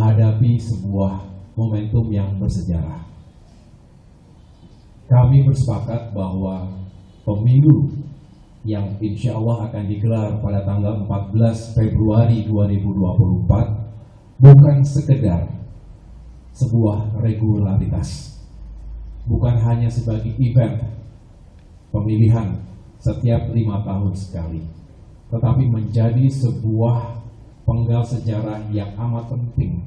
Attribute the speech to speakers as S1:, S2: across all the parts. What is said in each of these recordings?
S1: menghadapi sebuah momentum yang bersejarah. Kami bersepakat bahwa pemilu yang insya Allah akan digelar pada tanggal 14 Februari 2024 bukan sekedar sebuah regularitas, bukan hanya sebagai event pemilihan setiap 5 tahun sekali, tetapi menjadi sebuah penggal sejarah yang amat penting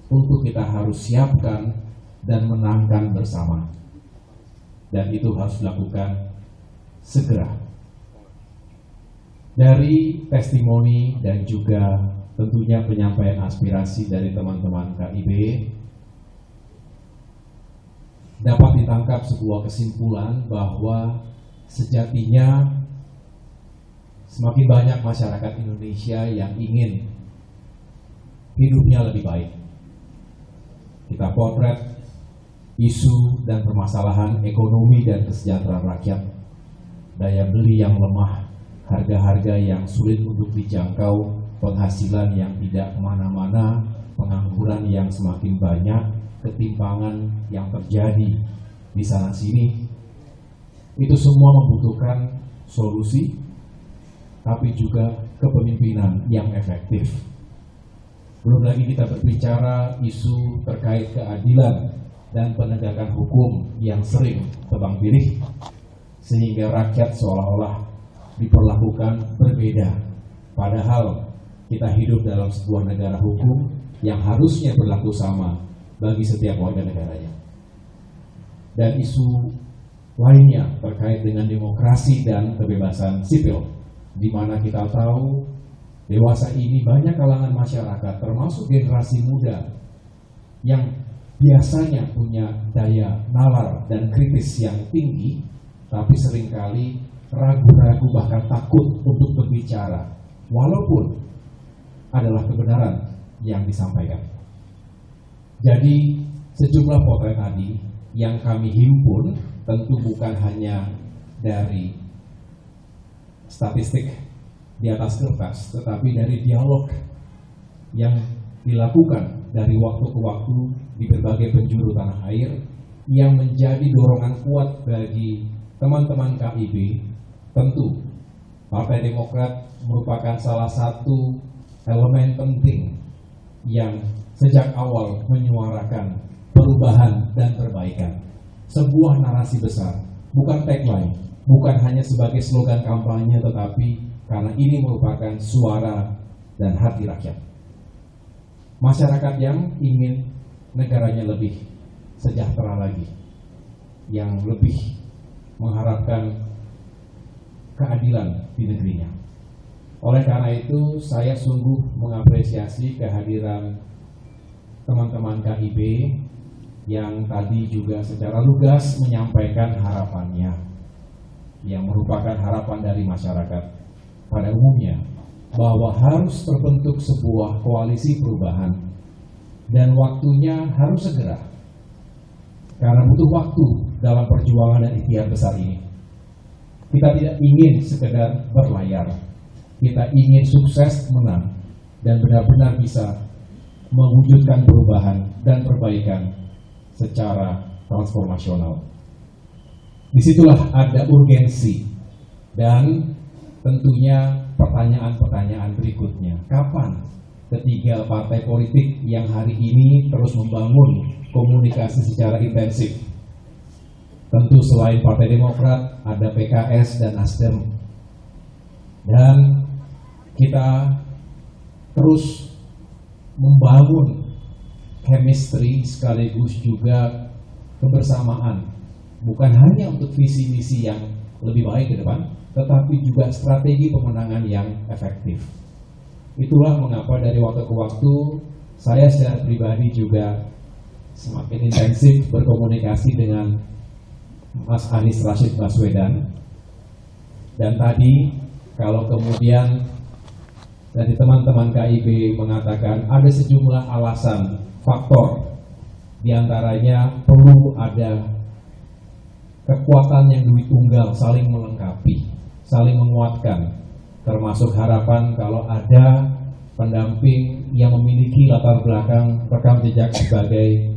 S1: untuk kita harus siapkan dan menangkan bersama. Dan itu harus dilakukan segera. Dari testimoni dan juga tentunya penyampaian aspirasi dari teman-teman KIB, dapat ditangkap sebuah kesimpulan bahwa sejatinya semakin banyak masyarakat Indonesia yang ingin hidupnya lebih baik. Kita potret isu dan permasalahan ekonomi dan kesejahteraan rakyat, daya beli yang lemah, harga-harga yang sulit untuk dijangkau, penghasilan yang tidak kemana-mana, pengangguran yang semakin banyak, ketimpangan yang terjadi di sana-sini. Itu semua membutuhkan solusi, tapi juga kepemimpinan yang efektif. Belum lagi kita berbicara isu terkait keadilan dan penegakan hukum yang sering tebang pilih, sehingga rakyat seolah-olah diperlakukan berbeda. Padahal kita hidup dalam sebuah negara hukum yang harusnya berlaku sama bagi setiap warga negaranya. Dan isu lainnya terkait dengan demokrasi dan kebebasan sipil, di mana kita tahu dewasa ini banyak kalangan masyarakat, termasuk generasi muda, yang biasanya punya daya nalar dan kritis yang tinggi, tapi seringkali ragu-ragu bahkan takut untuk berbicara, walaupun adalah kebenaran yang disampaikan. Jadi sejumlah potret tadi yang kami himpun tentu bukan hanya dari statistik di atas kertas, tetapi dari dialog yang dilakukan dari waktu ke waktu di berbagai penjuru tanah air, yang menjadi dorongan kuat bagi teman-teman KIB. Tentu Partai Demokrat merupakan salah satu elemen penting yang sejak awal menyuarakan perubahan dan perbaikan. Sebuah narasi besar, bukan tagline, bukan hanya sebagai slogan kampanye, tetapi karena ini merupakan suara dan hati rakyat. Masyarakat yang ingin negaranya lebih sejahtera lagi, yang lebih mengharapkan keadilan di negerinya. Oleh karena itu, saya sungguh mengapresiasi kehadiran teman-teman KIB yang tadi juga secara lugas menyampaikan harapannya, yang merupakan harapan dari masyarakat pada umumnya, bahwa harus terbentuk sebuah koalisi perubahan dan waktunya harus segera, karena butuh waktu dalam perjuangan dan ikhtiar besar ini. Kita tidak ingin sekedar berlayar, kita ingin sukses menang dan benar-benar bisa mewujudkan perubahan dan perbaikan secara transformasional. Disitulah ada urgensi dan tentunya pertanyaan-pertanyaan berikutnya. Kapan ketiga partai politik yang hari ini terus membangun komunikasi secara intensif? Tentu selain Partai Demokrat, ada PKS dan Nasdem. Dan kita terus membangun chemistry sekaligus juga kebersamaan. Bukan hanya untuk visi misi yang lebih baik ke depan, tetapi juga strategi pemenangan yang efektif. Itulah mengapa dari waktu ke waktu saya secara pribadi juga semakin intensif berkomunikasi dengan Mas Anies Rashid Baswedan. Dan tadi kalau kemudian dari teman-teman KIB mengatakan ada sejumlah alasan, faktor, diantaranya perlu ada kekuatan yang duit tunggal saling melengkapi, saling menguatkan, termasuk harapan kalau ada pendamping yang memiliki latar belakang rekam jejak sebagai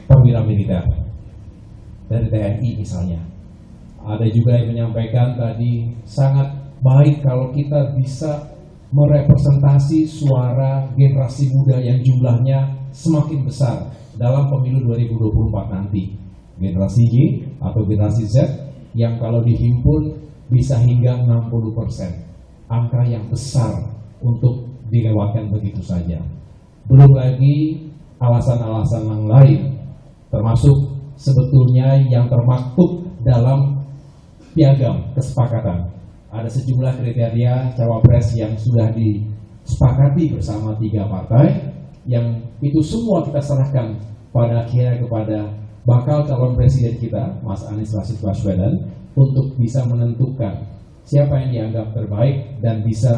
S1: perwira militer dari TNI misalnya. Ada juga yang menyampaikan tadi sangat baik kalau kita bisa merepresentasi suara generasi muda yang jumlahnya semakin besar dalam pemilu 2024 nanti. Generasi Y atau generasi Z yang kalau dihimpun bisa hingga 60%. Angka yang besar untuk dilewatkan begitu saja. Belum lagi alasan-alasan yang lain, termasuk sebetulnya yang termaktub dalam piagam kesepakatan. Ada sejumlah kriteria cawapres yang sudah disepakati bersama 3 partai, yang itu semua kita serahkan pada akhirnya kepada bakal calon presiden kita, Mas Anies Rashid Baswedan, untuk bisa menentukan siapa yang dianggap terbaik dan bisa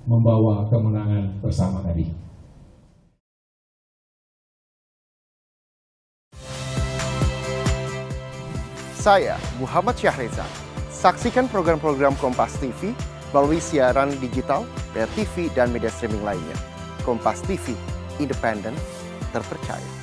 S1: membawa kemenangan bersama tadi.
S2: Saya Muhammad Syahreza. Saksikan program-program Kompas TV melalui siaran digital, pay TV, dan media streaming lainnya. Kompas TV, independen, terpercaya.